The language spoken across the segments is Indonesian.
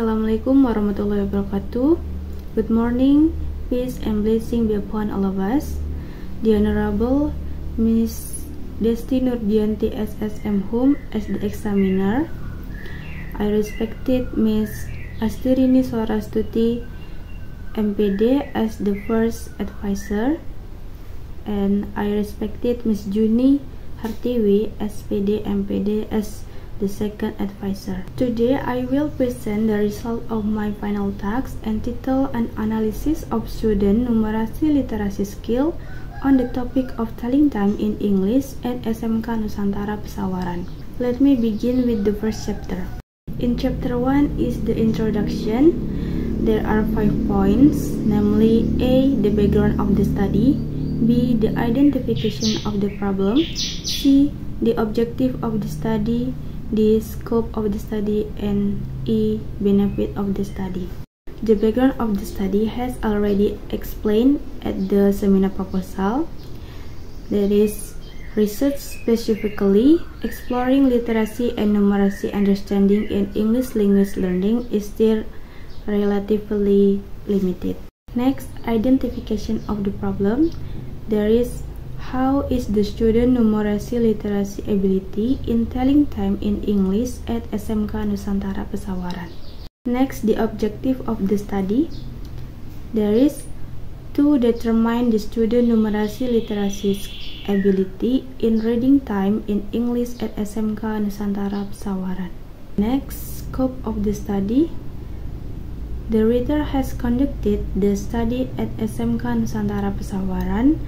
Assalamualaikum warahmatullahi wabarakatuh. Good morning, peace and blessing be upon all of us. The Honorable Miss Desti Nurdianti SSM Hum as the examiner. I respected Miss Astirini Swarastuti MPD as the first advisor, and I respected Miss Juni Hartiwi SPD MPD as the second advisor. Today I will present the result of my final task entitled An Analysis of Student Numeracy Literacy Skill on the topic of telling time in English at SMK Nusantara Pesawaran. Let me begin with the first chapter. In chapter 1 is the introduction. There are 5 points, namely A. The background of the study, B. The identification of the problem, C. The objective of the study, D. Scope of the study, and E. Benefit of the study. The background of the study has already explained at the seminar proposal. That is, research specifically exploring literacy and numeracy understanding in English language learning is still relatively limited. Next, identification of the problem. There is how is the student numeracy literacy ability in telling time in English at SMK Nusantara Pesawaran. Next, the objective of the study. There is to determine the student numeracy literacy ability in reading time in English at SMK Nusantara Pesawaran. Next, scope of the study. The reader has conducted the study at SMK Nusantara Pesawaran.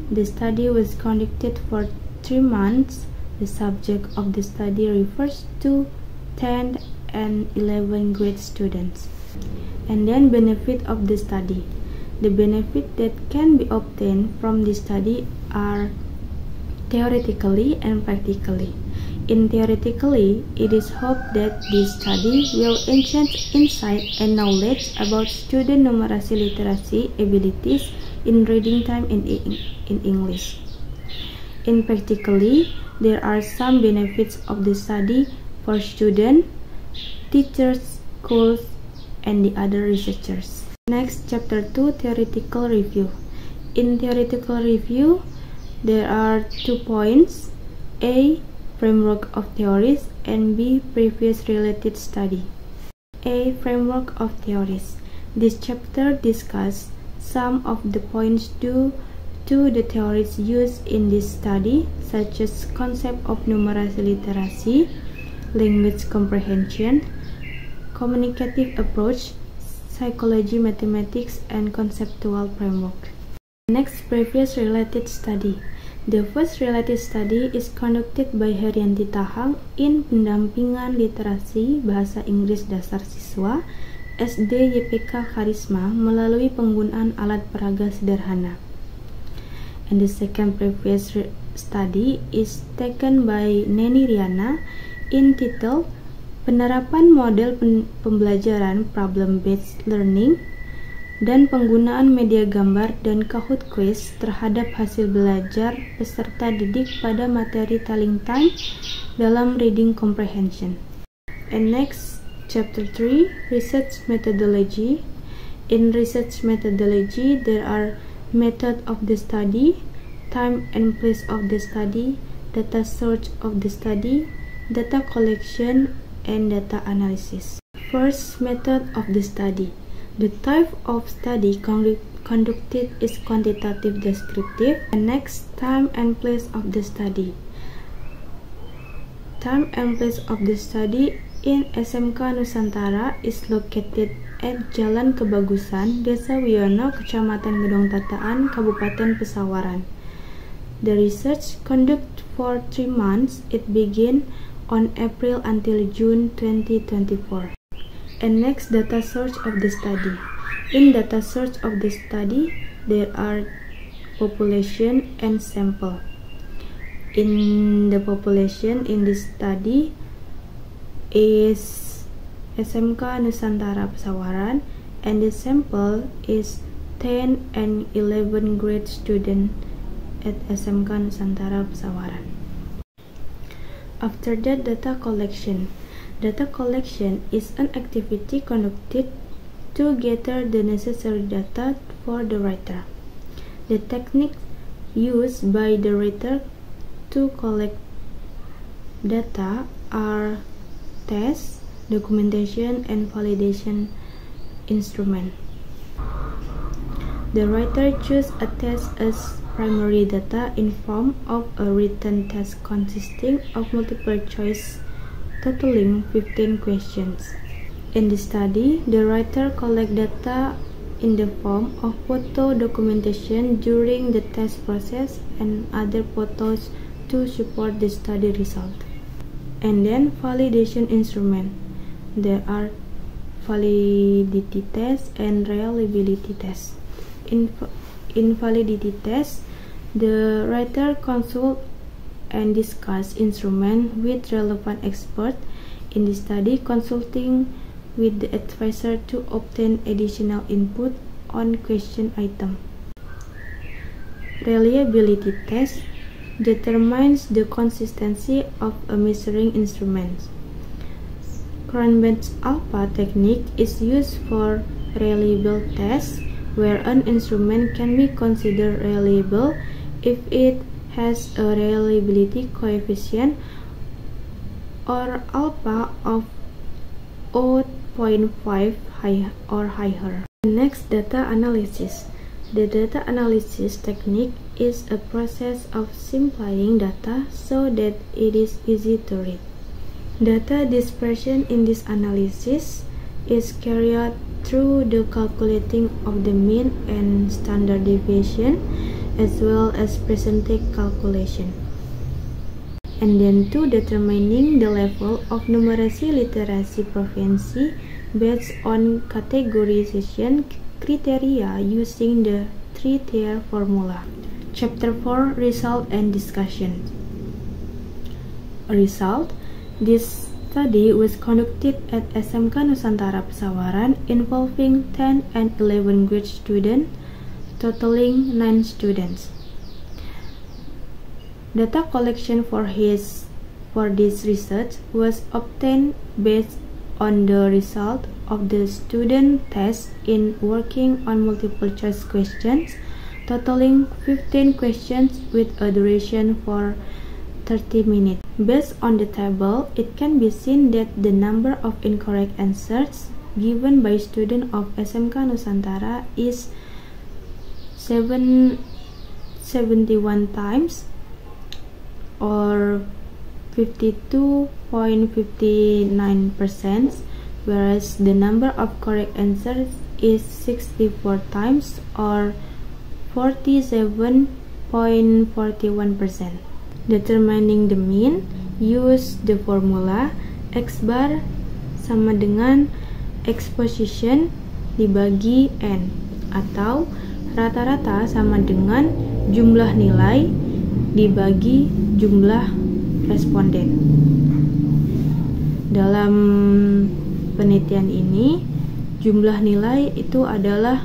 The study was conducted for 3 months. The subject of the study refers to 10th and 11th grade students. And then benefit of the study. The benefit that can be obtained from the study are theoretically and practically. In theoretically, it is hoped that this study will enhance insight and knowledge about student numeracy literacy abilities in reading time in English. In practically, there are some benefits of the study for students, teachers, schools, and the other researchers. Next, chapter 2, theoretical review. In theoretical review, there are 2 points, A. Framework of theories, and B. Previous related study. A. Framework of theories. This chapter discusses some of the points due to the theories used in this study, such as concept of numeracy literacy, language comprehension, communicative approach, psychology, mathematics, and conceptual framework. Next, previous related study. The first related study is conducted by Herianti Tahang in pendampingan literasi bahasa Inggris dasar siswa SD YPK Karisma melalui penggunaan alat peraga sederhana. And the second previous study is taken by Neni Riana entitled Penerapan Model Pembelajaran Problem-Based Learning dan Penggunaan Media Gambar dan Kahoot Quiz terhadap hasil belajar peserta didik pada materi telling time dalam reading comprehension. And next, Chapter 3, Research Methodology. In research methodology, there are method of the study, time and place of the study, data source of the study, data collection, and data analysis. First, method of the study. The type of study conducted is quantitative descriptive. And next, time and place of the study. Time and place of the study in SMK Nusantara is located at Jalan Kebagusan, Desa Wiono, Kecamatan Gedong Tataan, Kabupaten Pesawaran. The research conducted for 3 months. It began on April until June 2024. And next, data source of the study. In data source of the study, there are population and sample. In the population in this study is SMK Nusantara Pesawaran, and the sample is 10 and 11 grade student at SMK Nusantara Pesawaran. After that, data collection. Data collection is an activity conducted to gather the necessary data for the writer. The techniques used by the writer to collect data are tests, documentation, and validation instrument. The writer chooses a test as primary data in form of a written test consisting of multiple choice totaling 15 questions. In the study, the writer collects data in the form of photo documentation during the test process and other photos to support the study result. And then validation instrument. There are validity tests and reliability tests. In validity tests, the writer consults and discuss instrument with relevant experts in the study, consulting with the advisor to obtain additional input on question item. Reliability test determines the consistency of a measuring instrument. Cronbach's-Alpha technique is used for reliable tests, where an instrument can be considered reliable if it has a reliability coefficient or alpha of 0.5 or higher. Next, data analysis. The data analysis technique is a process of simplifying data so that it is easy to read. Data dispersion in this analysis is carried out through the calculating of the mean and standard deviation, as well as percentage calculation. And then to determining the level of numeracy literacy proficiency based on categorization criteria using the 3-tier formula. Chapter 4, Result and Discussion. Result. This study was conducted at SMK Nusantara Pesawaran involving 10 and 11 grade students, totaling 9 students. Data collection for this research was obtained based on the result of the student test in working on multiple choice questions, totaling 15 questions with a duration for 30 minutes. Based on the table, it can be seen that the number of incorrect answers given by students of SMK Nusantara is 71 times, or 52.59%, whereas the number of correct answers is 64 times, or 47.41%. Determining the mean, use the formula X bar sama dengan exposition dibagi N, atau rata-rata sama dengan jumlah nilai dibagi jumlah responden. Dalam penelitian ini, jumlah nilai itu adalah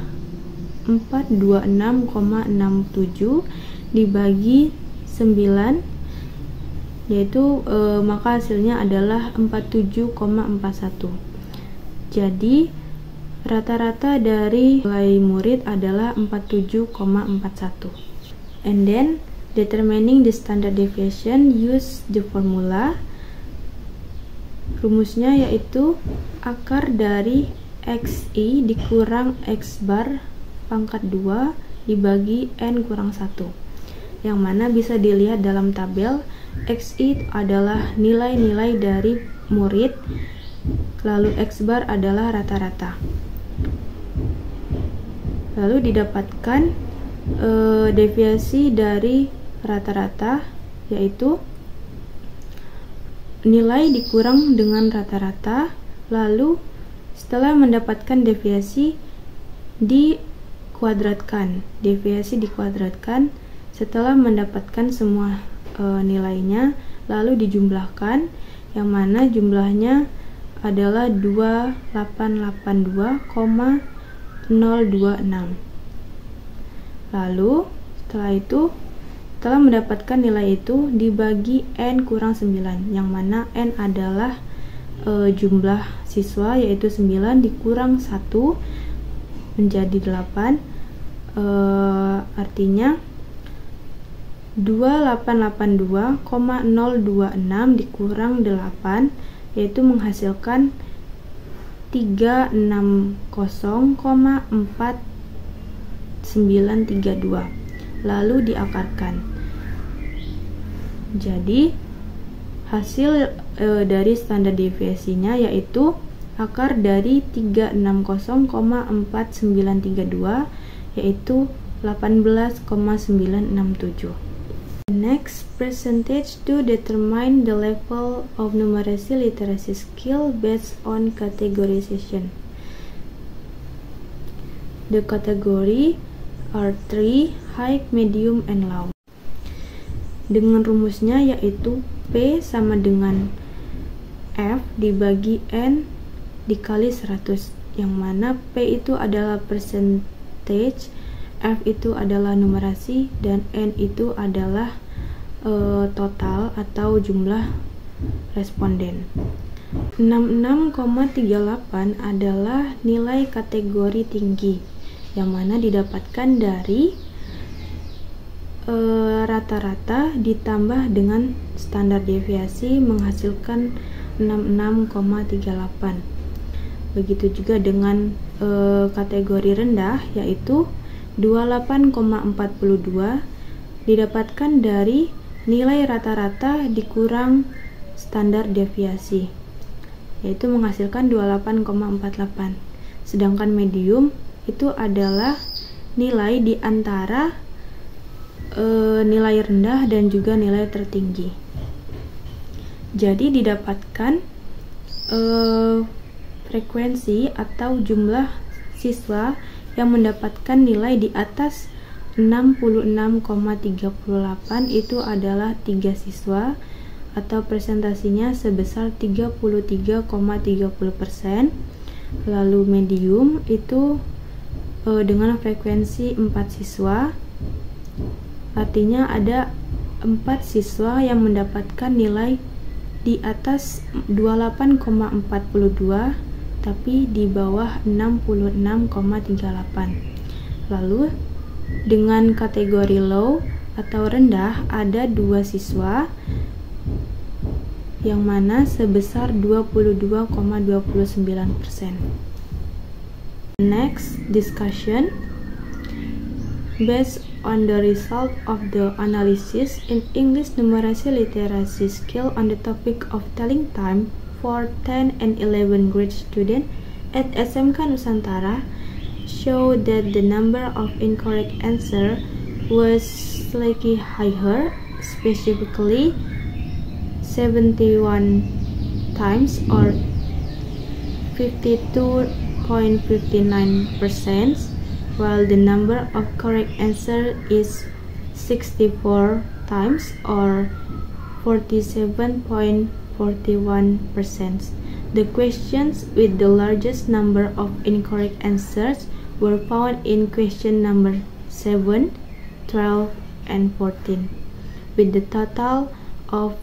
426,67 dibagi 9, yaitu maka hasilnya adalah 47,41. Jadi rata-rata dari nilai murid adalah 47,41. And then determining the standard deviation, use the formula. Rumusnya yaitu akar dari XI dikurang X bar pangkat 2 dibagi N kurang 1, yang mana bisa dilihat dalam tabel. XI adalah nilai-nilai dari murid, lalu X bar adalah rata-rata. Lalu didapatkan deviasi dari rata-rata, yaitu nilai dikurang dengan rata-rata, lalu setelah mendapatkan deviasi dikuadratkan. Deviasi dikuadratkan setelah mendapatkan semua nilainya, lalu dijumlahkan, yang mana jumlahnya adalah 2882,026. Lalu setelah mendapatkan nilai itu dibagi N kurang 9, yang mana N adalah jumlah siswa, yaitu 9 dikurang 1 menjadi 8, artinya 2882,026 dikurang 8, yaitu menghasilkan 360,4932. Lalu diakarkan. Jadi hasil dari standar deviasinya yaitu akar dari 360,4932 yaitu 18,967. Next, percentage to determine the level of numeracy literacy skill based on categorization. The category are 3, high, medium, and low. Dengan rumusnya yaitu P sama dengan F dibagi N dikali 100, yang mana P itu adalah percentage, F itu adalah numerasi, dan N itu adalah total atau jumlah responden. 66,38 adalah nilai kategori tinggi, yang mana didapatkan dari rata-rata ditambah dengan standar deviasi menghasilkan 66,38. Begitu juga dengan kategori rendah yaitu 28,42 didapatkan dari nilai rata-rata dikurang standar deviasi, yaitu menghasilkan 28,48. Sedangkan medium itu adalah nilai di antara nilai rendah dan juga nilai tertinggi. Jadi didapatkan frekuensi atau jumlah siswa yang mendapatkan nilai di atas 66,38 itu adalah 3 siswa, atau presentasinya sebesar 33,30%. Lalu medium itu dengan frekuensi 4 siswa, artinya ada 4 siswa yang mendapatkan nilai di atas 28,42 tapi di bawah 66,38. Lalu dengan kategori low atau rendah ada 2 siswa yang mana sebesar 22,29%. Next discussion. Based on the result of the analysis in English numeracy literacy skill on the topic of telling time for 10 and 11 grade students at SMK Nusantara, show that the number of incorrect answer was slightly higher, specifically 71 times or 52.59%, while the number of correct answer is 64 times or 47.41%. The questions with the largest number of incorrect answers were found in question number 7, 12, and 14, with the total of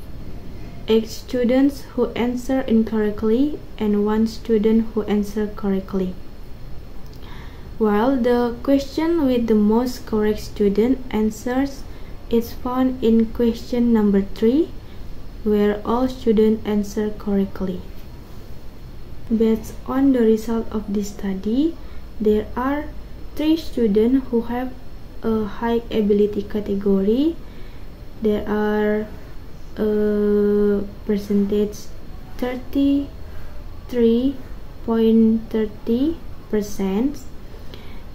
8 students who answer incorrectly and 1 student who answer correctly. While the question with the most correct student answers is found in question number 3, where all students answer correctly. Based on the result of this study, there are 3 students who have a high ability category. There are percentage 33.30%,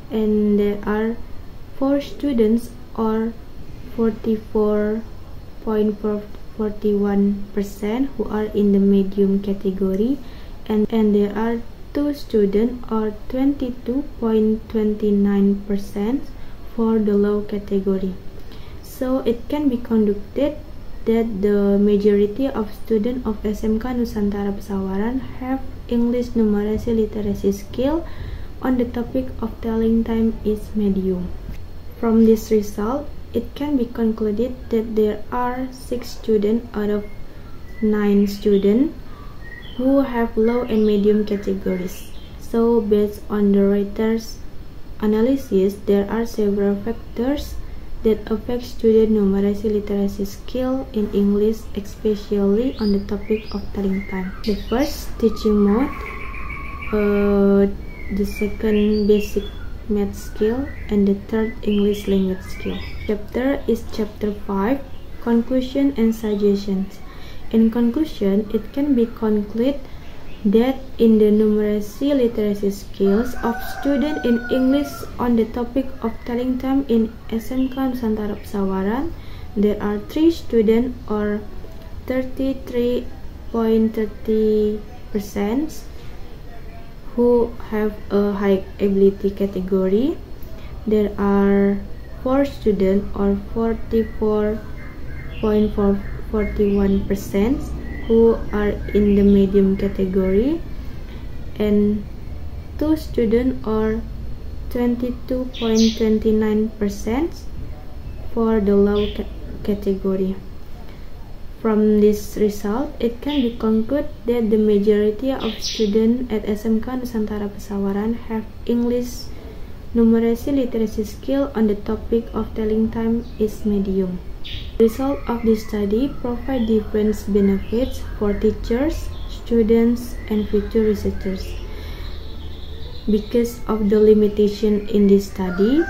and there are 4 students or 44.41% who are in the medium category, and there are 2 students or 22.29% for the low category. So it can be concluded that the majority of students of SMK Nusantara Pesawaran have English numeracy literacy skill on the topic of telling time is medium. From this result, it can be concluded that there are 6 students out of 9 students who have low and medium categories. So based on the writer's analysis, there are several factors that affect student numeracy literacy skill in English, especially on the topic of telling time. The first, teaching mode, the second, basic math skill, and the third, English language skill. Chapter is chapter 5, conclusion and suggestions. In conclusion, it can be concluded that in the numeracy literacy skills of students in English on the topic of telling time in SMK Nusantara Pesawaran, there are 3 students or 33.30% who have a high ability category. There are 4 students or 44.41% who are in the medium category, and 2 students or 22.29% for the low category. From this result, it can be concluded that the majority of students at SMK Nusantara Pesawaran have English numeracy literacy skill on the topic of telling time is medium. The result of this study provide different benefits for teachers, students, and future researchers. Because of the limitation in this study,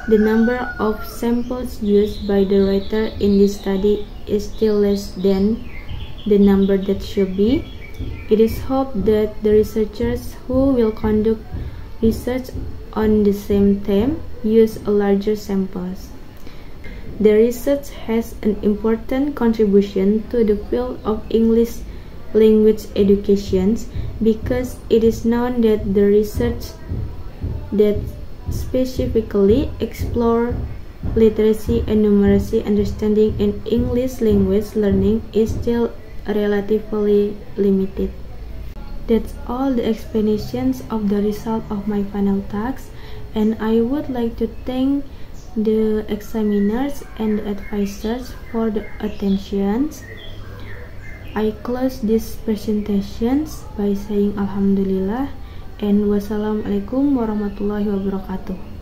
the number of samples used by the writer in this study is still less than the number that should be. It is hoped that the researchers who will conduct research on the same theme use a larger samples. The research has an important contribution to the field of English language education because it is known that the research that specifically explore literacy and numeracy understanding in English language learning is still relatively limited. That's all the explanations of the result of my final task, and I would like to thank the examiners and the advisors for the attentions. I close these presentations by saying Alhamdulillah and wassalamualaikum warahmatullahi wabarakatuh.